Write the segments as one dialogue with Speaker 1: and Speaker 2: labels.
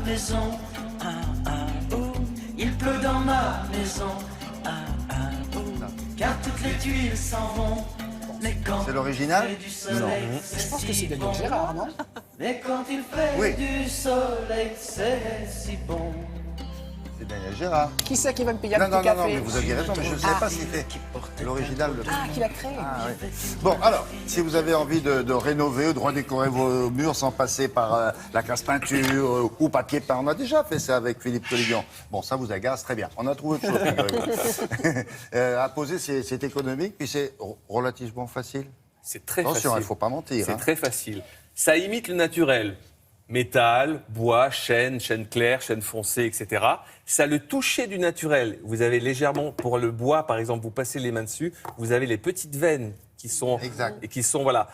Speaker 1: maison. Oh, il pleut dans ma maison. Oh, car toutes les tuiles s'en vont. Mais quand
Speaker 2: C'est l'original?
Speaker 1: il fait du soleil,
Speaker 3: Je pense que c'est Daniel Gérard, non?
Speaker 1: Mais quand il fait
Speaker 2: Oui.
Speaker 1: du soleil, c'est si bon.
Speaker 2: C'est Daniel Gérard.
Speaker 3: Qui c'est qui va me payer un
Speaker 2: Non,
Speaker 3: petit
Speaker 2: non, non,
Speaker 3: café?
Speaker 2: non, mais vous aviez raison, mais je ne sais pas si c'était l'original.
Speaker 3: Ah, qui l'a créé.
Speaker 2: Ah, oui. Bon, alors, si vous avez envie de rénover ou de redécorer vos murs sans passer par la casse peinture ou papier peint, on a déjà fait ça avec Philippe Collignon. Bon, ça vous agace, très bien. On a trouvé autre chose, figurez-vous. À poser, c'est économique, puis c'est relativement facile.
Speaker 4: C'est très
Speaker 2: Attention, il
Speaker 4: facile.
Speaker 2: ne faut pas mentir.
Speaker 4: C'est
Speaker 2: hein.
Speaker 4: très facile. Ça imite le naturel. Métal, bois, chêne, chêne clair, chêne foncé, etc. Ça a le toucher du naturel. Vous avez légèrement, pour le bois, par exemple, vous passez les mains dessus, vous avez les petites veines qui sont...
Speaker 2: Exact.
Speaker 4: Et qui sont, voilà.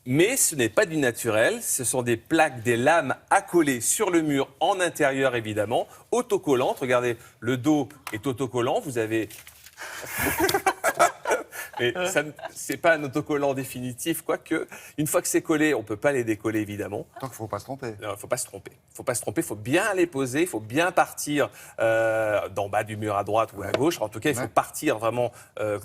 Speaker 4: Mais ce n'est pas du naturel, ce sont des plaques, des lames accolées sur le mur, en intérieur évidemment, autocollantes. Regardez, le dos est autocollant, vous avez... Mais ça, c'est pas un autocollant définitif, quoique, une fois que c'est collé, on ne peut pas les décoller, évidemment.
Speaker 2: Tant qu'il ne faut pas se tromper.
Speaker 4: Il ne faut pas se tromper. Il ne faut pas se tromper, il faut bien les poser, il faut bien partir d'en bas du mur à droite ou à gauche. En tout cas, il faut
Speaker 2: Ouais.
Speaker 4: partir vraiment...
Speaker 2: Ah,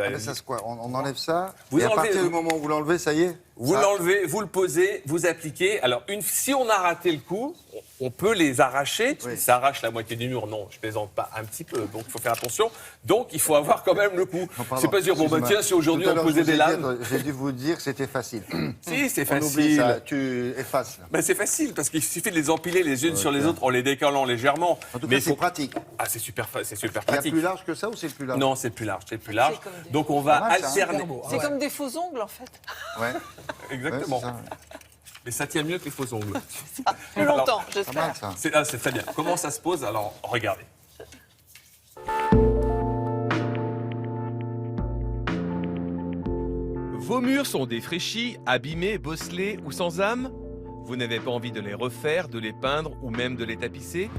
Speaker 2: mais ça, c'est quoi? On enlève ça,
Speaker 4: Vous
Speaker 2: et à
Speaker 4: enlevez-
Speaker 2: partir du moment où vous l'enlevez, ça y est?
Speaker 4: vous
Speaker 2: Ça-
Speaker 4: l'enlevez, vous le posez, vous appliquez. Alors, si on a raté le coup, on peut les arracher.
Speaker 2: Oui.
Speaker 4: Ça arrache la moitié du mur. Non, je plaisante pas, un petit peu. Donc, il faut faire attention. Donc, il faut avoir quand même le coup.
Speaker 2: Non, pardon,
Speaker 4: C'est pas dire, bon, bah,
Speaker 2: excusez-moi.
Speaker 4: tiens, si aujourd'hui
Speaker 2: Tout à
Speaker 4: on
Speaker 2: l'heure,
Speaker 4: posait
Speaker 2: je vous
Speaker 4: des
Speaker 2: ai
Speaker 4: lames...
Speaker 2: dit- J'ai dû vous dire que c'était facile.
Speaker 4: Si, c'est
Speaker 2: On oublie
Speaker 4: facile.
Speaker 2: ça, tu effaces.
Speaker 4: Ben, c'est facile, parce qu'il suffit de les empiler les unes sur les autres en les décalant légèrement.
Speaker 2: En tout
Speaker 4: Mais
Speaker 2: cas, c'est pratique.
Speaker 4: Ah, c'est super
Speaker 2: Il y a
Speaker 4: pratique.
Speaker 2: plus large que ça ou c'est plus large?
Speaker 4: Non, c'est plus large, c'est plus large.
Speaker 5: C'est comme des-
Speaker 4: Donc, on va
Speaker 2: pas mal, ça, hein.
Speaker 4: alterner.
Speaker 3: Super beau.
Speaker 5: C'est
Speaker 3: Ouais.
Speaker 5: comme des faux ongles en fait.
Speaker 2: Ouais.
Speaker 4: Exactement.
Speaker 2: Ouais,
Speaker 4: Mais ça tient mieux que les faux ongles.
Speaker 5: Plus
Speaker 4: Alors,
Speaker 5: longtemps,
Speaker 2: c'est pas mal
Speaker 5: j'espère.
Speaker 2: ça.
Speaker 4: C'est très bien. Comment ça se pose? Alors, regardez.
Speaker 6: Vos murs sont défraîchis, abîmés, bosselés ou sans âme? Vous n'avez pas envie de les refaire, de les peindre ou même de les tapisser?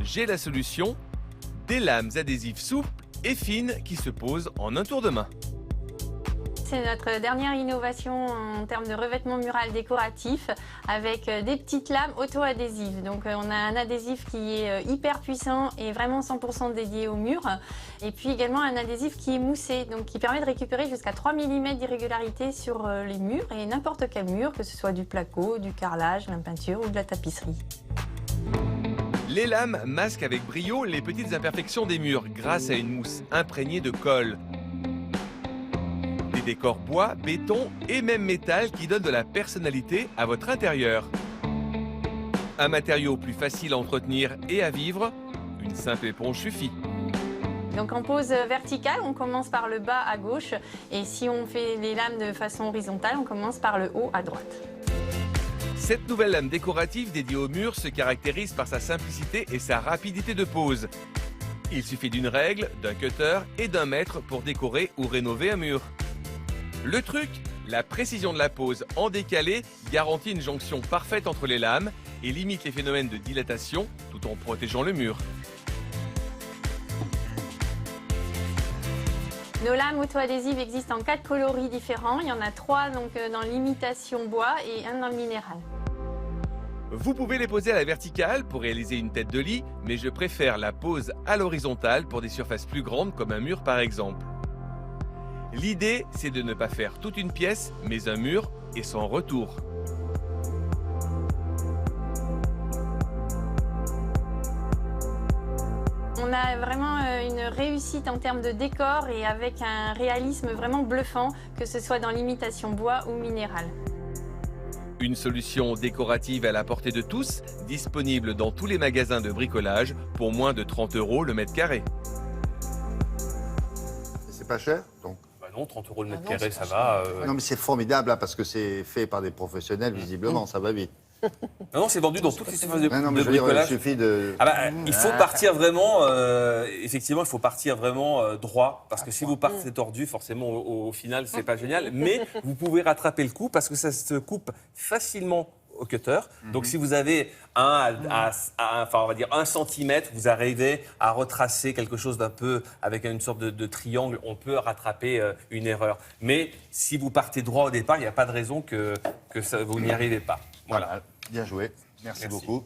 Speaker 6: J'ai la solution, des lames adhésives souples et fines qui se posent en un tour de main.
Speaker 7: C'est notre dernière innovation en termes de revêtement mural décoratif avec des petites lames auto-adhésives. Donc on a un adhésif qui est hyper puissant et vraiment 100% dédié au mur. Et puis également un adhésif qui est moussé, donc qui permet de récupérer jusqu'à 3 mm d'irrégularité sur les murs et n'importe quel mur, que ce soit du placo, du carrelage, de la peinture ou de la tapisserie.
Speaker 6: Les lames masquent avec brio les petites imperfections des murs grâce à une mousse imprégnée de colle. Des décors bois, béton et même métal qui donnent de la personnalité à votre intérieur. Un matériau plus facile à entretenir et à vivre, une simple éponge suffit.
Speaker 7: Donc en pose verticale, on commence par le bas à gauche et si on fait les lames de façon horizontale, on commence par le haut à droite.
Speaker 6: Cette nouvelle lame décorative dédiée au mur se caractérise par sa simplicité et sa rapidité de pose. Il suffit d'une règle, d'un cutter et d'un mètre pour décorer ou rénover un mur. Le truc, la précision de la pose en décalé garantit une jonction parfaite entre les lames et limite les phénomènes de dilatation tout en protégeant le mur.
Speaker 7: Nos lames auto-adhésives existent en 4 coloris différents. Il y en a 3 donc, dans l'imitation bois et 1 dans le minéral.
Speaker 6: Vous pouvez les poser à la verticale pour réaliser une tête de lit, mais je préfère la pose à l'horizontale pour des surfaces plus grandes comme un mur par exemple. L'idée, c'est de ne pas faire toute une pièce, mais un mur et son retour.
Speaker 7: On a vraiment une réussite en termes de décor et avec un réalisme vraiment bluffant, que ce soit dans l'imitation bois ou minéral.
Speaker 6: Une solution décorative à la portée de tous, disponible dans tous les magasins de bricolage pour moins de 30 € le mètre carré.
Speaker 2: C'est pas cher, donc.
Speaker 4: Bah non, 30 € le mètre
Speaker 5: non,
Speaker 4: carré,
Speaker 5: c'est
Speaker 4: ça
Speaker 5: pas
Speaker 4: va.
Speaker 2: Non, mais c'est formidable, là, parce que c'est fait par des professionnels, visiblement, ça va vite.
Speaker 4: Non, c'est vendu dans toutes les surfaces de,
Speaker 2: Non, mais
Speaker 4: de
Speaker 2: je veux dire, il
Speaker 4: bricolage.
Speaker 2: suffit de...
Speaker 4: Ah bah, il faut partir vraiment, effectivement, il faut partir vraiment droit, parce que si vous partez tordu, forcément, au final, c'est pas génial. Mais vous pouvez rattraper le coup, parce que ça se coupe facilement au cutter. Donc, si vous avez enfin, on va dire 1 cm, vous arrivez à retracer quelque chose d'un peu avec une sorte de triangle, on peut rattraper une erreur. Mais si vous partez droit au départ, il n'y a pas de raison que vous n'y arrivez pas. Voilà.
Speaker 2: Bien joué. Merci
Speaker 4: Merci.
Speaker 2: beaucoup.